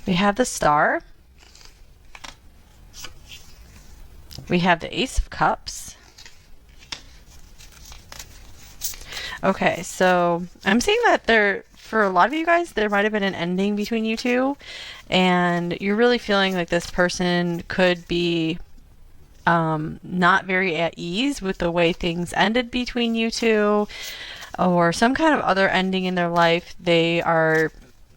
We have the Star. We have the Ace of Cups. Okay, so I'm seeing that for a lot of you guys, there might have been an ending between you two, and you're really feeling like this person could be not very at ease with the way things ended between you two, or some kind of other ending in their life. They are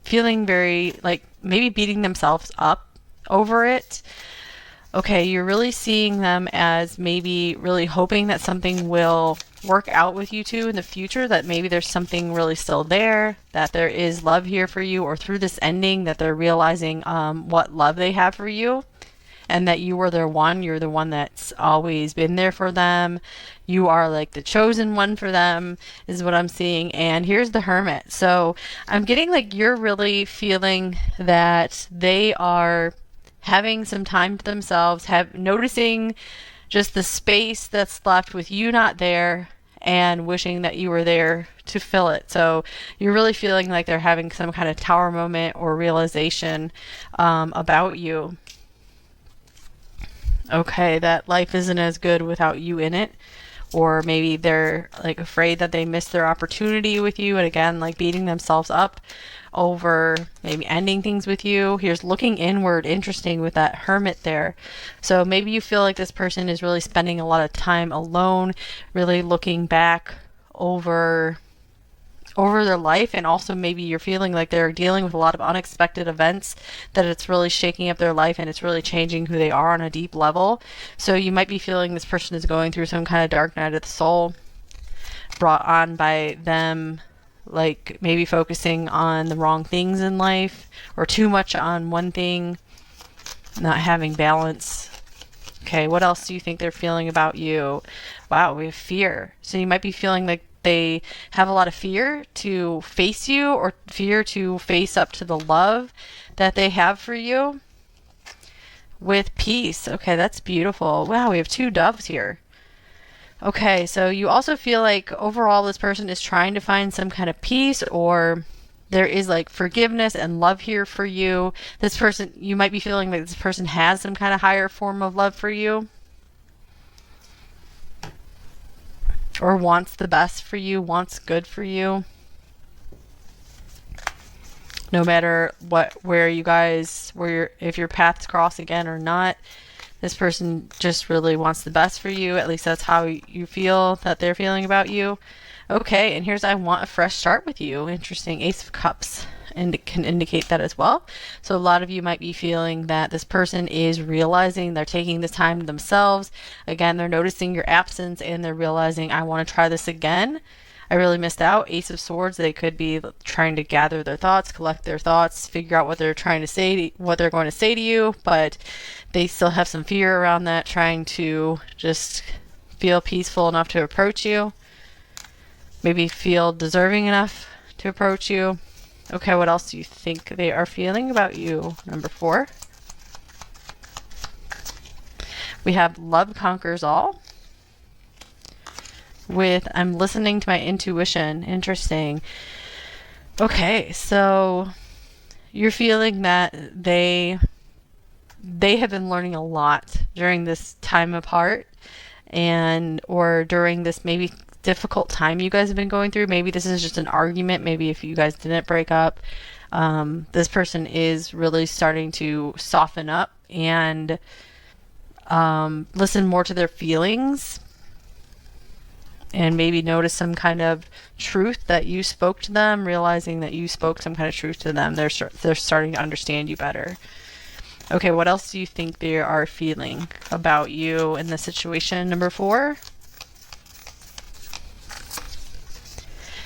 feeling very like maybe beating themselves up over it. Okay, you're really seeing them as maybe really hoping that something will work out with you two in the future, that maybe there's something really still there, that there is love here for you, or through this ending that they're realizing what love they have for you, and that you were their one. You're the one that's always been there for them. You are like the chosen one for them, is what I'm seeing. And here's the Hermit. So I'm getting like you're really feeling that they are having some time to themselves, have noticing just the space that's left with you not there, and wishing that you were there to fill it. So you're really feeling like they're having some kind of tower moment or realization about you. Okay, that life isn't as good without you in it. Or maybe they're like afraid that they missed their opportunity with you, and again, like beating themselves up over maybe ending things with you. Here's looking inward, interesting with that Hermit there. So maybe you feel like this person is really spending a lot of time alone, really looking back over their life, and also maybe you're feeling like they're dealing with a lot of unexpected events, that it's really shaking up their life and it's really changing who they are on a deep level. So you might be feeling this person is going through some kind of dark night of the soul, brought on by them like maybe focusing on the wrong things in life, or too much on one thing, not having balance. Okay, what else do you think they're feeling about you? Wow, we have fear. So you might be feeling like they have a lot of fear to face you, or fear to face up to the love that they have for you. With peace. Okay, that's beautiful. Wow, we have two doves here. Okay, so you also feel like overall this person is trying to find some kind of peace, or there is like forgiveness and love here for you. This person, you might be feeling like this person has some kind of higher form of love for you, or wants the best for you, wants good for you. No matter where you guys, if your paths cross again or not, this person just really wants the best for you. At least that's how you feel that they're feeling about you. Okay, and here's I want a fresh start with you. Interesting. Ace of Cups and can indicate that as well. So a lot of you might be feeling that this person is realizing they're taking this time to themselves. Again, they're noticing your absence and they're realizing, I want to try this again. I really missed out. Ace of Swords, they could be trying to gather their thoughts, collect their thoughts, figure out what they're trying to say, what they're going to say to you, but they still have some fear around that, trying to just feel peaceful enough to approach you. Maybe feel deserving enough to approach you. Okay, what else do you think they are feeling about you? Number 4. We have Love Conquers All. With I'm listening to my intuition. Interesting. Okay, so you're feeling that they have been learning a lot during this time apart, and or during this maybe difficult time you guys have been going through. Maybe this is just an argument. Maybe if you guys didn't break up, this person is really starting to soften up and listen more to their feelings, and maybe notice some kind of truth that you spoke to them, realizing that you spoke some kind of truth to them. They're starting to understand you better. Okay, what else do you think they are feeling about you in this situation? Number 4.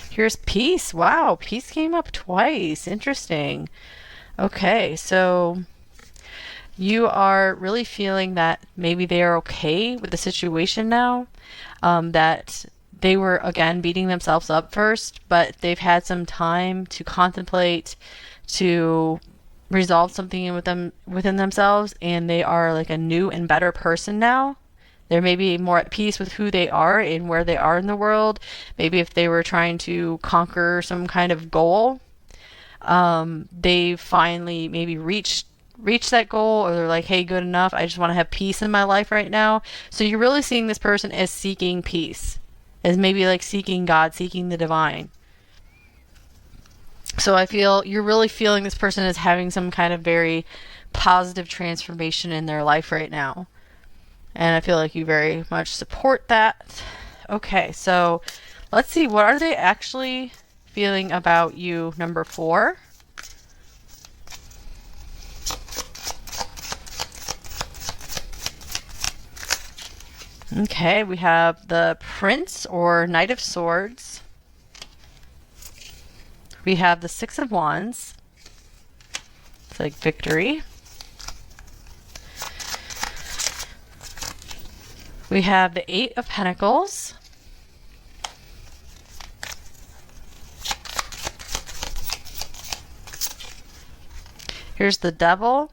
Here's peace. Wow, peace came up twice. Interesting. Okay, so you are really feeling that maybe they are okay with the situation now, that they were again beating themselves up first, but they've had some time to contemplate, to resolve something within themselves, and they are like a new and better person now. They're maybe more at peace with who they are and where they are in the world. Maybe if they were trying to conquer some kind of goal, They finally maybe reach that goal, or they're like, hey, good enough, I just want to have peace in my life right now. So you're really seeing this person as seeking peace, as maybe like seeking God, seeking the divine. So I feel you're really feeling this person is having some kind of very positive transformation in their life right now. And I feel like you very much support that. Okay, so let's see, what are they actually feeling about you, number 4? Okay, we have the Prince or Knight of Swords. We have the Six of Wands. It's like victory. We have the Eight of Pentacles. Here's the Devil.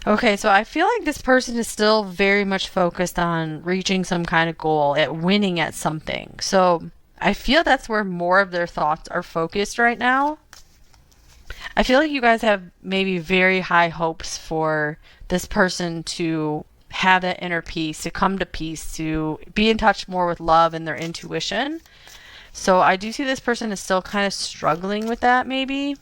Okay, so I feel like this person is still very much focused on reaching some kind of goal, at winning at something. So I feel that's where more of their thoughts are focused right now. I feel like you guys have maybe very high hopes for this person to have that inner peace, to come to peace, to be in touch more with love and their intuition. So I do see this person is still kind of struggling with that, maybe.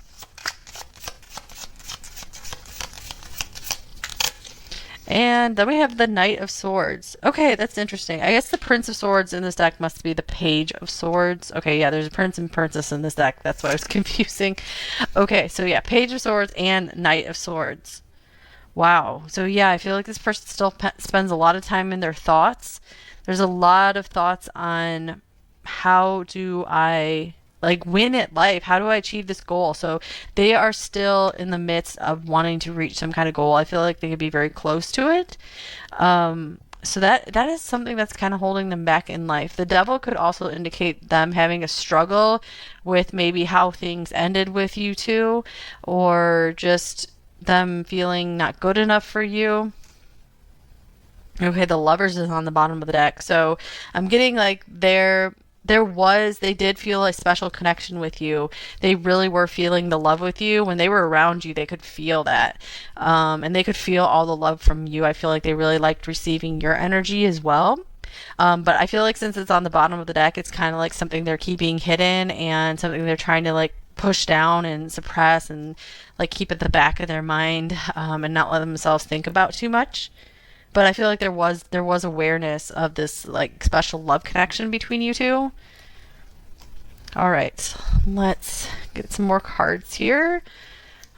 And then we have the Knight of Swords. Okay, that's interesting. I guess the Prince of Swords in this deck must be the Page of Swords. Okay, yeah, there's a Prince and Princess in this deck. That's why I was confusing. Okay, so yeah, Page of Swords and Knight of Swords. Wow. So yeah, I feel like this person still spends a lot of time in their thoughts. There's a lot of thoughts on how do I like win at life? How do I achieve this goal? So they are still in the midst of wanting to reach some kind of goal. I feel like they could be very close to it. So that is something that's kind of holding them back in life. The Devil could also indicate them having a struggle with maybe how things ended with you two, or just them feeling not good enough for you. Okay, the Lovers is on the bottom of the deck. So I'm getting like they did feel a special connection with you. They really were feeling the love with you. When they were around you, they could feel that. And they could feel all the love from you. I feel like they really liked receiving your energy as well. But I feel like since it's on the bottom of the deck, it's kind of like something they're keeping hidden, and something they're trying to like push down and suppress, and like keep at the back of their mind, and not let themselves think about too much. But I feel like there was awareness of this like special love connection between you two. All right, let's get some more cards here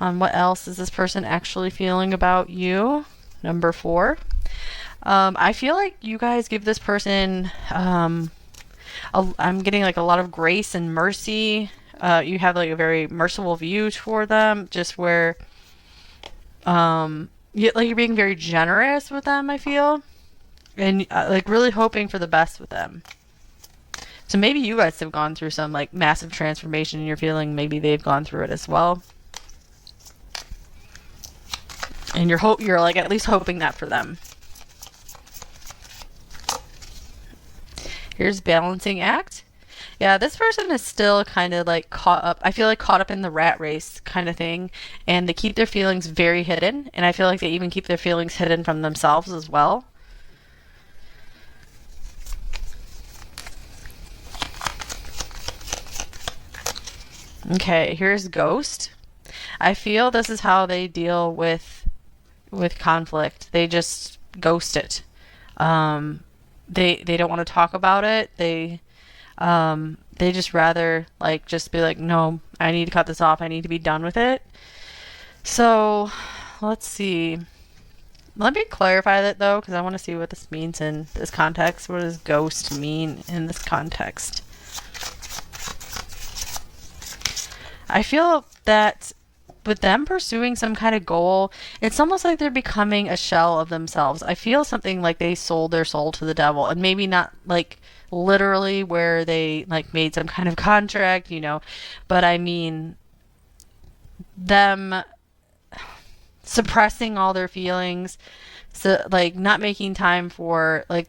on what else is this person actually feeling about you. Number 4. I feel like you guys give this person, I'm getting like a lot of grace and mercy. You have like a very merciful view toward them, just where, you're being very generous with them, I feel, and like really hoping for the best with them. So maybe you guys have gone through some like massive transformation, and you're feeling maybe they've gone through it as well. And you're like at least hoping that for them. Here's Balancing Act. Yeah, this person is still kind of like caught up. I feel like caught up in the rat race kind of thing. And they keep their feelings very hidden. And I feel like they even keep their feelings hidden from themselves as well. Okay, here's Ghost. I feel this is how they deal with conflict. They just ghost it. They don't want to talk about it. They just rather like just be like, no, I need to cut this off. I need to be done with it. So let's see. Let me clarify that though, because I want to see what this means in this context. What does ghost mean in this context? I feel that with them pursuing some kind of goal, it's almost like they're becoming a shell of themselves. I feel something like they sold their soul to the devil, and maybe not like literally where they like made some kind of contract, but I mean them suppressing all their feelings, so like not making time for like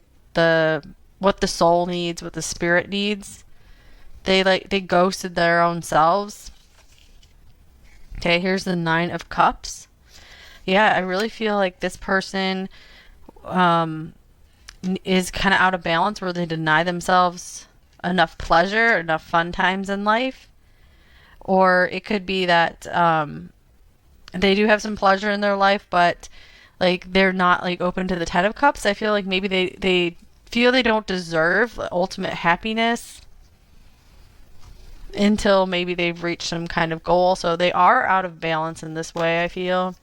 what the soul needs, what the spirit needs. They ghosted their own selves. Okay, here's the Nine of Cups. Yeah, I really feel like this person um, is kind of out of balance where they deny themselves enough pleasure, enough fun times in life. Or it could be that they do have some pleasure in their life, but like they're not like open to the Ten of Cups. I feel like maybe they feel they don't deserve ultimate happiness until maybe they've reached some kind of goal. So they are out of balance in this way, I feel.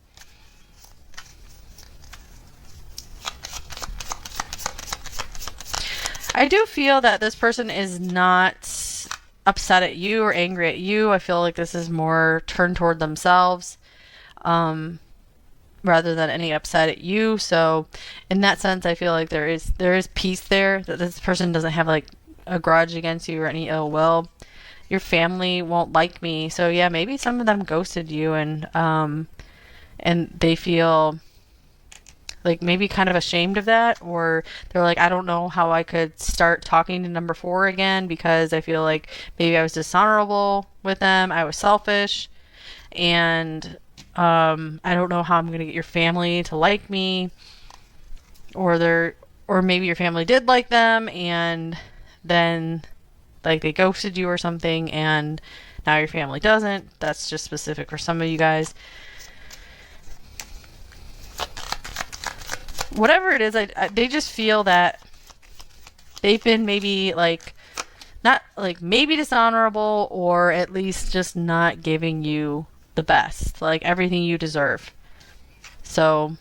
I do feel that this person is not upset at you or angry at you. I feel like this is more turned toward themselves rather than any upset at you. So in that sense, I feel like there is peace there, that this person doesn't have like a grudge against you or any ill will. Your family won't like me. So yeah, maybe some of them ghosted you and they feel like maybe kind of ashamed of that, or they're like, I don't know how I could start talking to number four again because I feel like maybe I was dishonorable with them, I was selfish, and I don't know how I'm gonna get your family to like me, or maybe your family did like them and then like they ghosted you or something and now your family doesn't. That's just specific for some of you guys. Whatever it is, they just feel that they've been maybe like not like maybe dishonorable, or at least just not giving you the best, like everything you deserve. So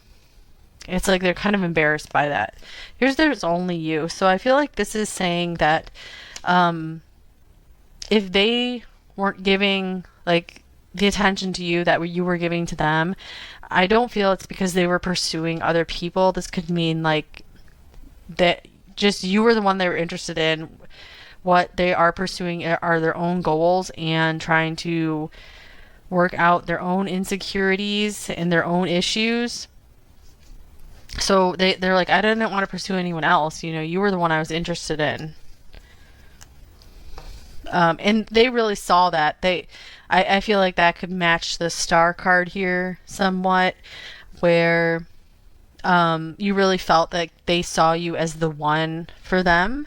it's like they're kind of embarrassed by that. Here's there's only you. So I feel like this is saying that if they weren't giving like the attention to you that you were giving to them, I don't feel it's because they were pursuing other people. This could mean like that just you were the one they were interested in. What they are pursuing are their own goals and trying to work out their own insecurities and their own issues. So they're like, I didn't want to pursue anyone else. You know, you were the one I was interested in. And they really saw that. I feel like that could match the star card here somewhat, where you really felt that they saw you as the one for them,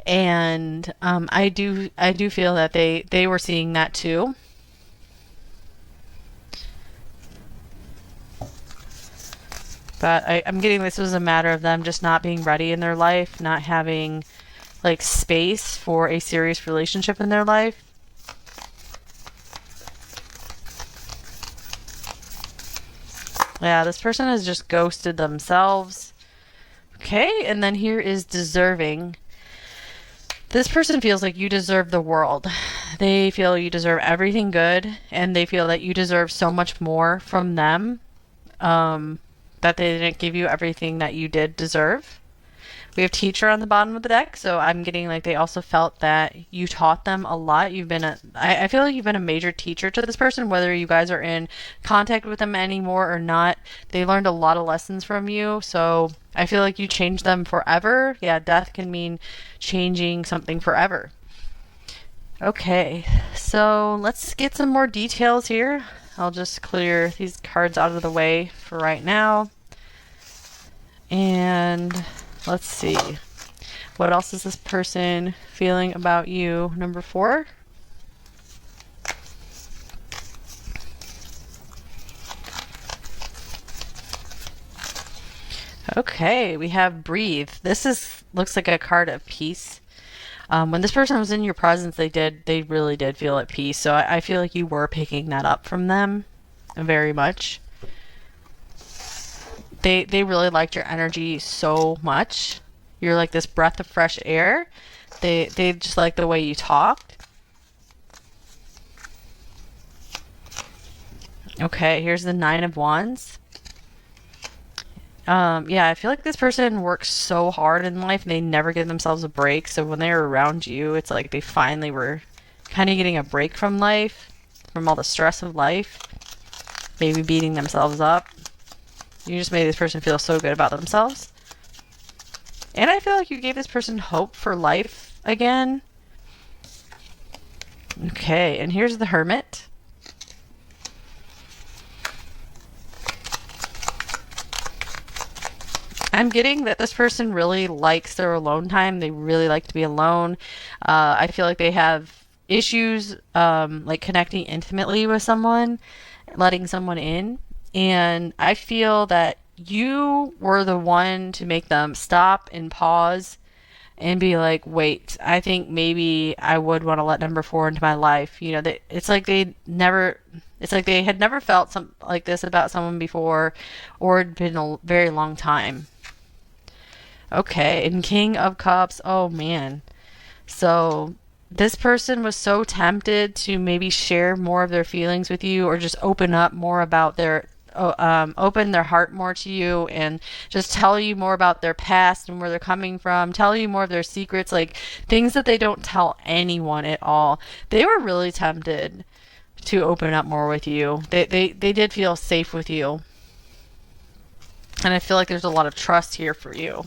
and I do feel that they were seeing that too. But I'm getting this was a matter of them just not being ready in their life, not having like space for a serious relationship in their life. Yeah, this person has just ghosted themselves. Okay, and then here is deserving. This person feels like you deserve the world. They feel you deserve everything good, and they feel that you deserve so much more from them, that they didn't give you everything that you did deserve. We have teacher on the bottom of the deck, so I'm getting like they also felt that you taught them a lot. I feel like you've been a major teacher to this person, whether you guys are in contact with them anymore or not. They learned a lot of lessons from you, so I feel like you changed them forever. Yeah, death can mean changing something forever. Okay, so let's get some more details here. I'll just clear these cards out of the way for right now. And let's see. What else is this person feeling about you? Number 4. Okay, we have breathe. Looks like a card of peace. When this person was in your presence, they really did feel at peace. So I feel like you were picking that up from them very much. They really liked your energy so much. You're like this breath of fresh air. They just like the way you talked. Okay, here's the 9 of Wands. Yeah, I feel like this person works so hard in life and they never give themselves a break. So when they're around you, it's like they finally were kind of getting a break from life, from all the stress of life, maybe beating themselves up. You just made this person feel so good about themselves. And I feel like you gave this person hope for life again. Okay, and here's the Hermit. I'm getting that this person really likes their alone time. They really like to be alone. I feel like they have issues like connecting intimately with someone, letting someone in. And I feel that you were the one to make them stop and pause and be like, wait, I think maybe I would want to let number four into my life. You know, it's like they had never felt some like this about someone before, or it'd been a very long time. Okay, and King of Cups, oh man. So this person was so tempted to maybe share more of their feelings with you, or just open up more about open their heart more to you, and just tell you more about their past and where they're coming from, tell you more of their secrets, like things that they don't tell anyone at all. They were really tempted to open up more with you. They did feel safe with you. And I feel like there's a lot of trust here for you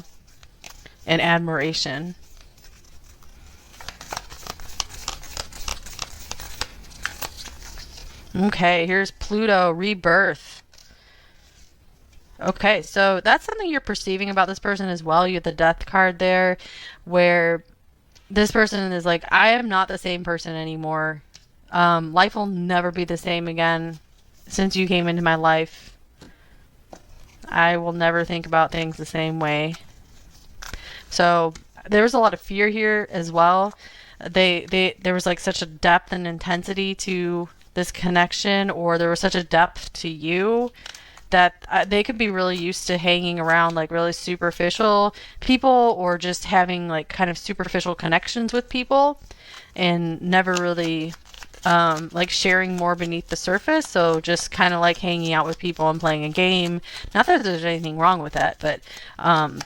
and admiration. Okay, here's Pluto rebirth. Okay, so that's something you're perceiving about this person as well. You get the death card there, where this person is like, I am not the same person anymore. Life will never be the same again since you came into my life. I will never think about things the same way. So there was a lot of fear here as well. There was like such a depth and intensity to this connection, or there was such a depth to you that they could be really used to hanging around like really superficial people, or just having like kind of superficial connections with people, and never really like sharing more beneath the surface. So just kind of like hanging out with people and playing a game. Not that there's anything wrong with that, but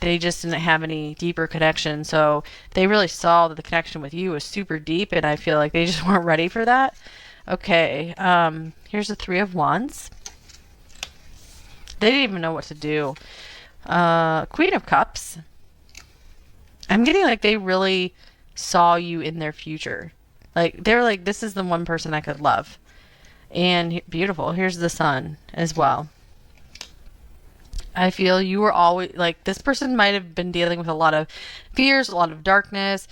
they just didn't have any deeper connection. So they really saw that the connection with you was super deep, and I feel like they just weren't ready for that. Okay, here's the Three of Wands. They didn't even know what to do. Queen of Cups. I'm getting like they really saw you in their future. Like they're like, this is the one person I could love. And beautiful. Here's the Sun as well. I feel you were always like, this person might have been dealing with a lot of fears, a lot of darkness,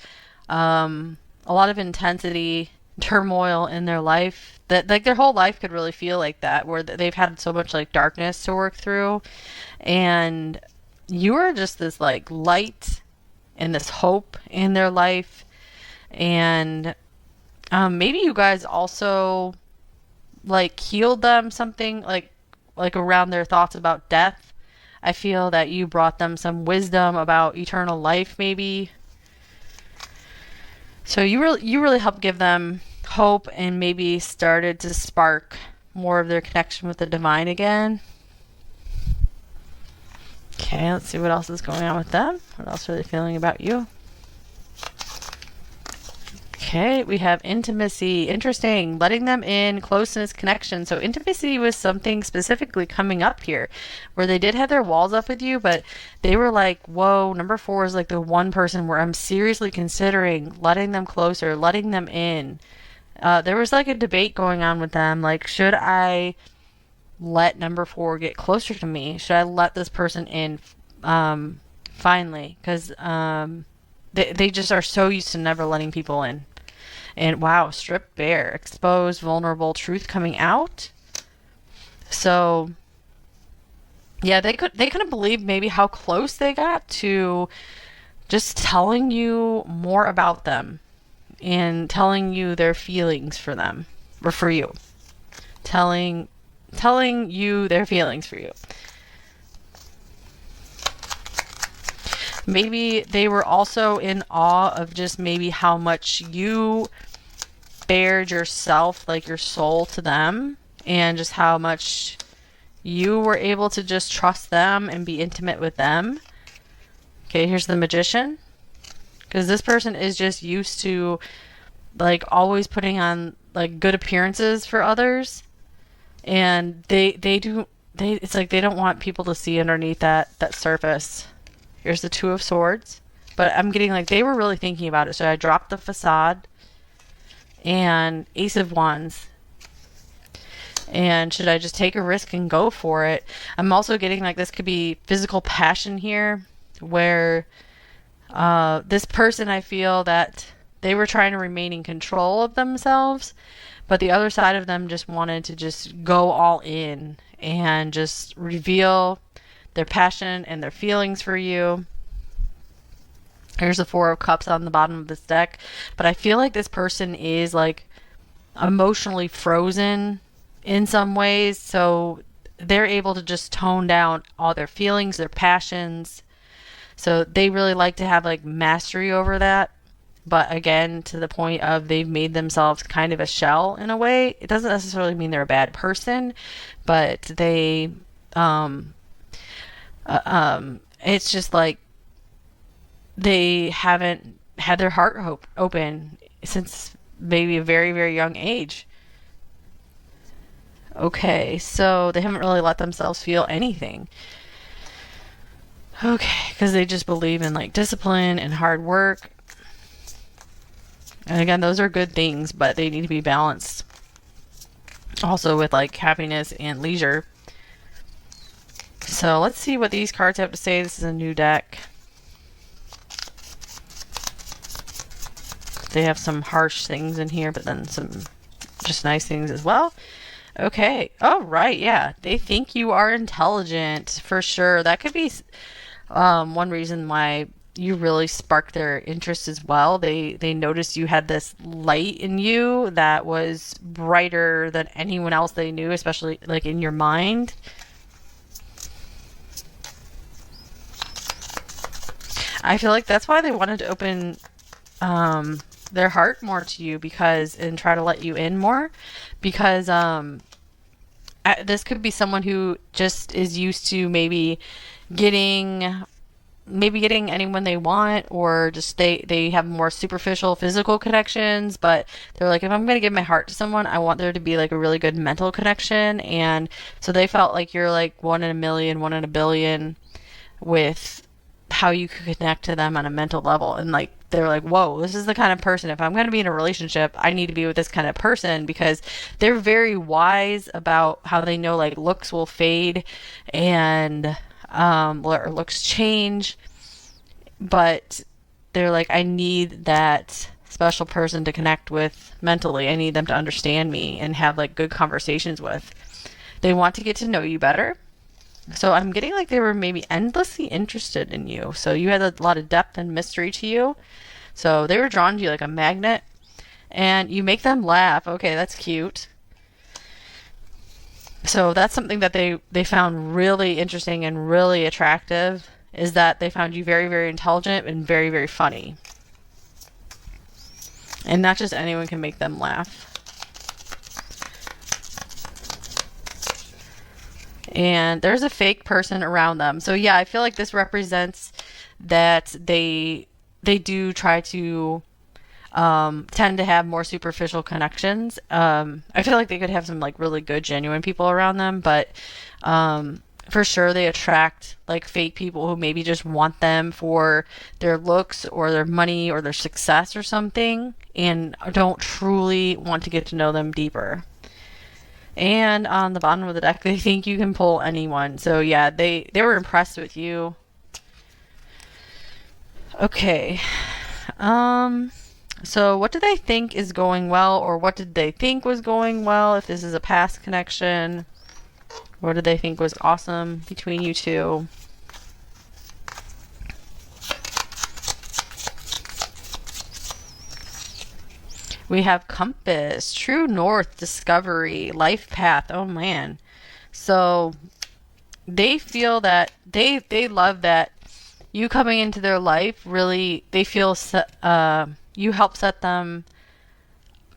a lot of intensity, turmoil in their life. That like their whole life could really feel like that, where they've had so much like darkness to work through, and you are just this like light and this hope in their life. And maybe you guys also like healed them something like around their thoughts about death. I feel that you brought them some wisdom about eternal life, maybe. So you really helped give them hope, and maybe started to spark more of their connection with the divine again. Okay, let's see what else is going on with them. What else are they feeling about you? Okay, we have intimacy. Interesting. Letting them in, closeness, connection. So intimacy was something specifically coming up here, where they did have their walls up with you, but they were like, whoa, number four is like the one person where I'm seriously considering letting them closer, letting them in. There was like a debate going on with them. Like, should I let number four get closer to me? Should I let this person in finally? Because they just are so used to never letting people in. And wow, stripped bare, exposed, vulnerable, truth coming out. So yeah, they couldn't believe maybe how close they got to just telling you more about them, and telling you their feelings for them, or for you. Telling you their feelings for you. Maybe they were also in awe of just maybe how much you bared yourself, like your soul, to them, and just how much you were able to just trust them and be intimate with them. Okay, here's the Magician. Because this person is just used to like always putting on like good appearances for others, and it's like they don't want people to see underneath that surface. Here's the Two of Swords. But I'm getting like they were really thinking about it. Should I drop the facade? and Ace of Wands. And should I just take a risk and go for it? I'm also getting like this could be physical passion here, where this person, I feel that they were trying to remain in control of themselves, but the other side of them just wanted to just go all in and just reveal their passion and their feelings for you. There's the Four of Cups on the bottom of this deck, but I feel like this person is like emotionally frozen in some ways, so they're able to just tone down all their feelings, their passions. So they really like to have like mastery over that. But again, to the point of they've made themselves kind of a shell in a way. It doesn't necessarily mean they're a bad person, but they, it's just like they haven't had their heart open since maybe a very, very young age. Okay, so they haven't really let themselves feel anything. Okay, because they just believe in like discipline and hard work. And again, those are good things, but they need to be balanced also with like happiness and leisure. So let's see what these cards have to say. This is a new deck. They have some harsh things in here, but then some just nice things as well. Okay. Oh, right. Yeah. They think you are intelligent for sure. That could be one reason why you really sparked their interest as well. They noticed you had this light in you that was brighter than anyone else they knew, especially like in your mind. I feel like that's why they wanted to open their heart more to you, because and try to let you in more, because this could be someone who just is used to getting getting anyone they want, or just they have more superficial physical connections, but they're like, if I'm going to give my heart to someone, I want there to be like a really good mental connection. And so they felt like you're like one in a million, one in a billion with how you could connect to them on a mental level. And like they're like, whoa, this is the kind of person, if I'm going to be in a relationship, I need to be with this kind of person, because they're very wise about how they know like looks will fade and or looks change, but they're like, I need that special person to connect with mentally. I need them to understand me and have like good conversations with. They want to get to know you better. So I'm getting like they were maybe endlessly interested in you. So you had a lot of depth and mystery to you. So they were drawn to you like a magnet. And you make them laugh. Okay, that's cute. So that's something that they found really interesting and really attractive, is that they found you very, very intelligent and very, very funny. And not just anyone can make them laugh. And there's a fake person around them. So yeah, I feel like this represents that they do try to tend to have more superficial connections. I feel like they could have some like really good, genuine people around them, but for sure they attract like fake people who maybe just want them for their looks or their money or their success or something, and don't truly want to get to know them deeper. And on the bottom of the deck, they think you can pull anyone. So yeah, they were impressed with you. Okay. So what do they think is going well, or what did they think was going well if this is a past connection? What did they think was awesome between you two? We have compass, true north, discovery, life path. Oh man. So they feel that they love that you coming into their life. Really, they feel you help set them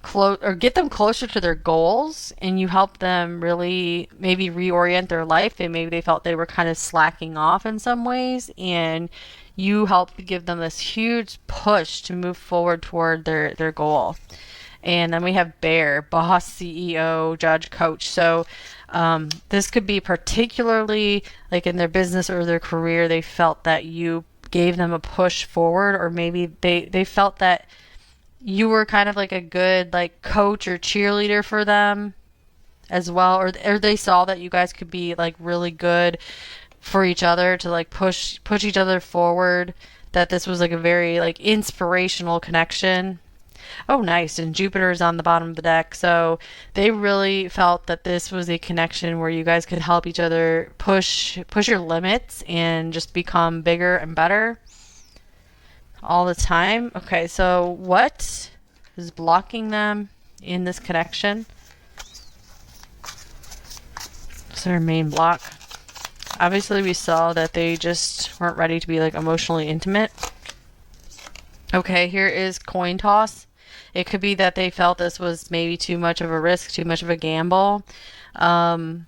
close or get them closer to their goals, and you help them really maybe reorient their life. Maybe they felt they were kind of slacking off in some ways, and you help give them this huge push to move forward toward their goal. And then we have Bear, boss, CEO, judge, coach. So this could be particularly like in their business or their career, they felt that you gave them a push forward, or maybe they felt that you were kind of like a good like coach or cheerleader for them as well, or they saw that you guys could be like really good for each other to like push each other forward, that this was like a very like inspirational connection. Oh, nice. And Jupiter is on the bottom of the deck. So they really felt that this was a connection where you guys could help each other push your limits and just become bigger and better all the time. Okay, so what is blocking them in this connection? What's their main block? Obviously, we saw that they just weren't ready to be like emotionally intimate. Okay, here is coin toss. It could be that they felt this was maybe too much of a risk, too much of a gamble, to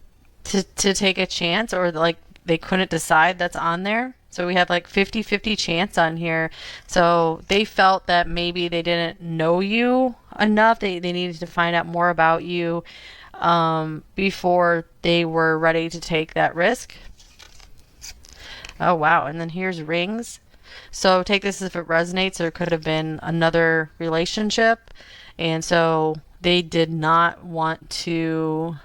take a chance, or like they couldn't decide. That's on there. So we have like 50-50 chance on here. So they felt that maybe they didn't know you enough. They needed to find out more about you before they were ready to take that risk. Oh, wow. And then here's rings. So take this if it resonates. There could have been another relationship. And so they did not want to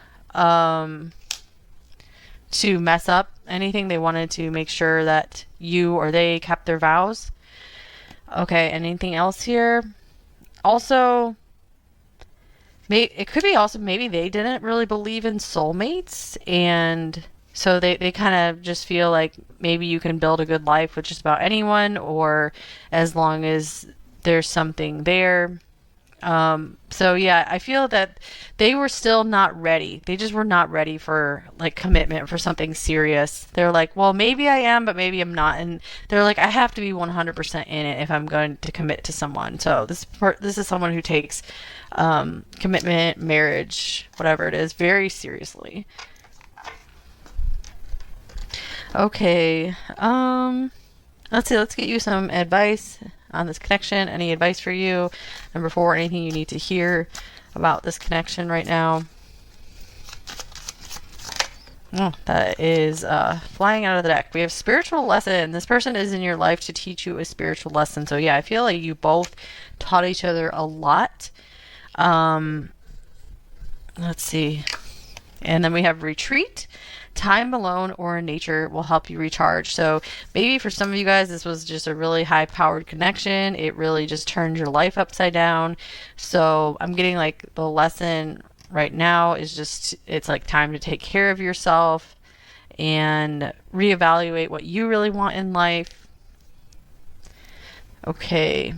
mess up anything. They wanted to make sure that you or they kept their vows. Okay, anything else here? Also, it could be also maybe they didn't really believe in soulmates, and so they kind of just feel like maybe you can build a good life with just about anyone, or as long as there's something there. So yeah, I feel that they were still not ready. They just were not ready for like commitment for something serious. They're like, well, maybe I am, but maybe I'm not. And they're like, I have to be 100% in it if I'm going to commit to someone. So this is someone who takes commitment, marriage, whatever it is, very seriously. Okay. Let's see. Let's get you some advice on this connection. Any advice for you? Number 4, anything you need to hear about this connection right now? Oh, that is flying out of the deck. We have spiritual lesson. This person is in your life to teach you a spiritual lesson. So yeah, I feel like you both taught each other a lot. Let's see. And then we have retreat. Time alone or in nature will help you recharge. So maybe for some of you guys, this was just a really high powered connection. It really just turned your life upside down. So I'm getting like the lesson right now is just, it's like time to take care of yourself and reevaluate what you really want in life. Okay.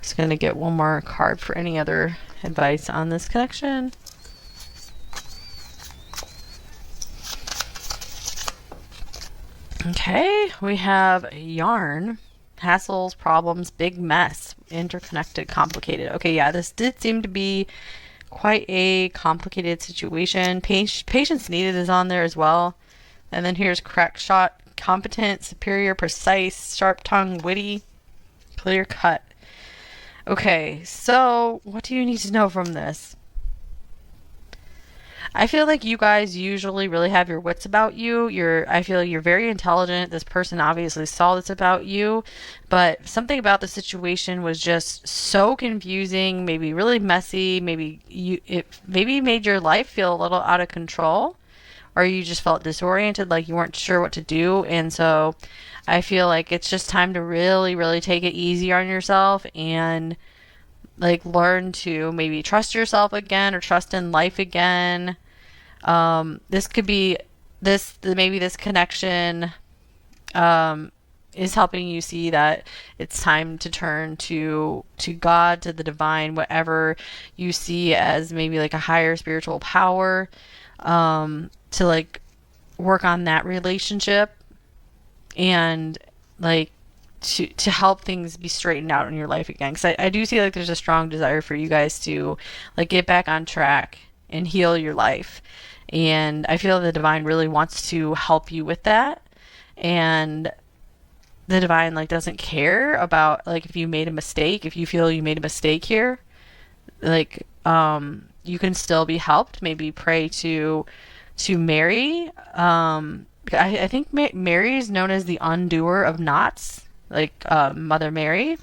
Just going to get one more card for any other advice on this connection. Okay, we have yarn, hassles, problems, big mess, interconnected, complicated. Okay, yeah, this did seem to be quite a complicated situation. Patience needed is on there as well. And then here's crack shot, competent, superior, precise, sharp tongue, witty, clear cut. Okay, so what do you need to know from this? I feel like you guys usually really have your wits about you. I feel like you're very intelligent. This person obviously saw this about you, but something about the situation was just so confusing, maybe really messy, it maybe made your life feel a little out of control, or you just felt disoriented, like you weren't sure what to do. And so I feel like it's just time to really, really take it easy on yourself and like learn to maybe trust yourself again or trust in life again. This could be maybe this connection is helping you see that it's time to turn to God, to the divine, whatever you see as maybe like a higher spiritual power, to like work on that relationship and like to help things be straightened out in your life again. Because I do see like there's a strong desire for you guys to like get back on track and heal your life. And I feel the divine really wants to help you with that. And the divine like doesn't care about like if you made a mistake. If you feel you made a mistake here, like you can still be helped. Maybe pray to Mary. I think Mary is known as the undoer of knots, like Mother Mary.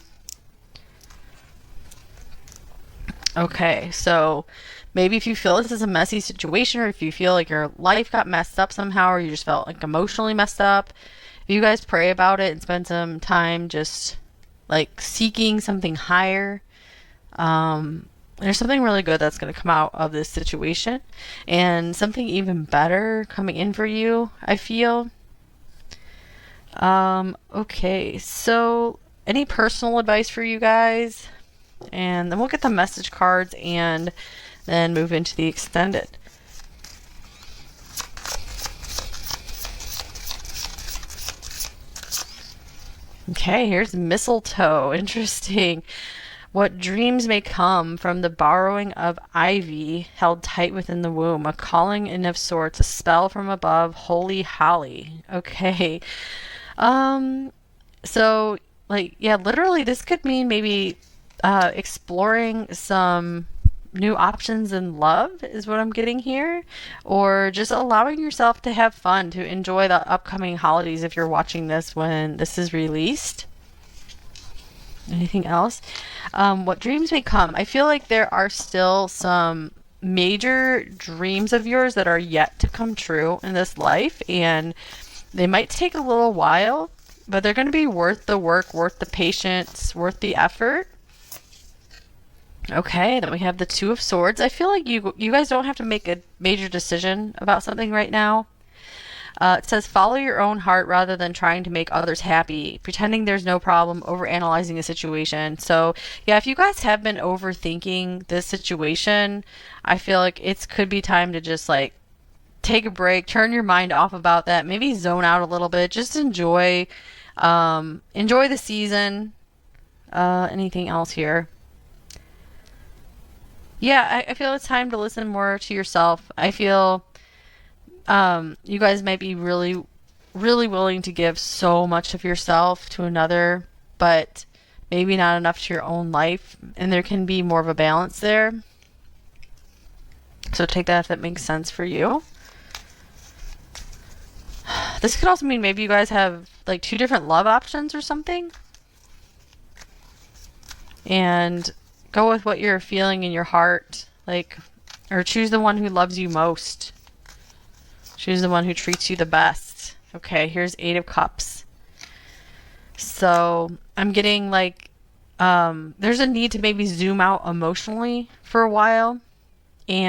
Okay, so maybe if you feel this is a messy situation, or if you feel like your life got messed up somehow, or you just felt like emotionally messed up, if you guys pray about it and spend some time just like seeking something higher, there's something really good that's going to come out of this situation, and something even better coming in for you, I feel. Okay, so any personal advice for you guys? And then we'll get the message cards and then move into the extended. Okay, here's mistletoe. Interesting. What dreams may come from the borrowing of ivy held tight within the womb, a calling in of sorts, a spell from above, holy holly. Okay. Um, so like yeah, literally this could mean maybe exploring some new options in love is what I'm getting here, or just allowing yourself to have fun, to enjoy the upcoming holidays if you're watching this when this is released. Anything else? What dreams may come? I feel like there are still some major dreams of yours that are yet to come true in this life, and they might take a little while, but they're going to be worth the work, worth the patience, worth the effort. Okay, then we have the Two of Swords. I feel like you guys don't have to make a major decision about something right now. It says follow your own heart rather than trying to make others happy, pretending there's no problem, over analyzing a situation. So yeah, if you guys have been overthinking this situation, I feel like it could be time to just like take a break, turn your mind off about that, maybe zone out a little bit, just enjoy the season. Anything else here? Yeah, I feel it's time to listen more to yourself. I feel you guys might be really, really willing to give so much of yourself to another, but maybe not enough to your own life, and there can be more of a balance there. So take that if that makes sense for you. This could also mean maybe you guys have like two different love options or something, and go with what you're feeling in your heart, like, or choose the one who loves you most. Choose the one who treats you the best. Okay, here's Eight of Cups. So I'm getting like there's a need to maybe zoom out emotionally for a while, and